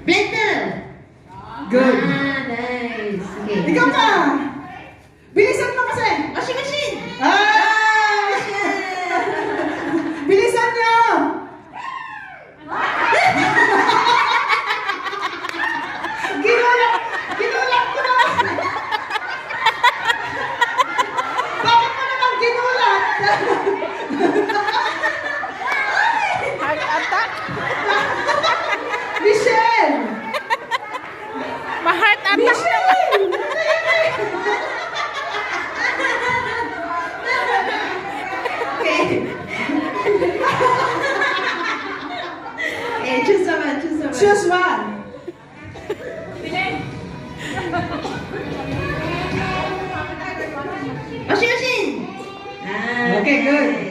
Blender. Good. Nice. Sige. Ikaw ka. Bilisan mo kasi. Washing machine. Ah! Bilisan niyo. Ginulat ko na. Bakit mo naman ginulat? Heart attack. Michelle! Ma-heart attack naman. Okay. Okay, choose someone, choose someone. Choose one. Washing machine. Ah, Okay, good.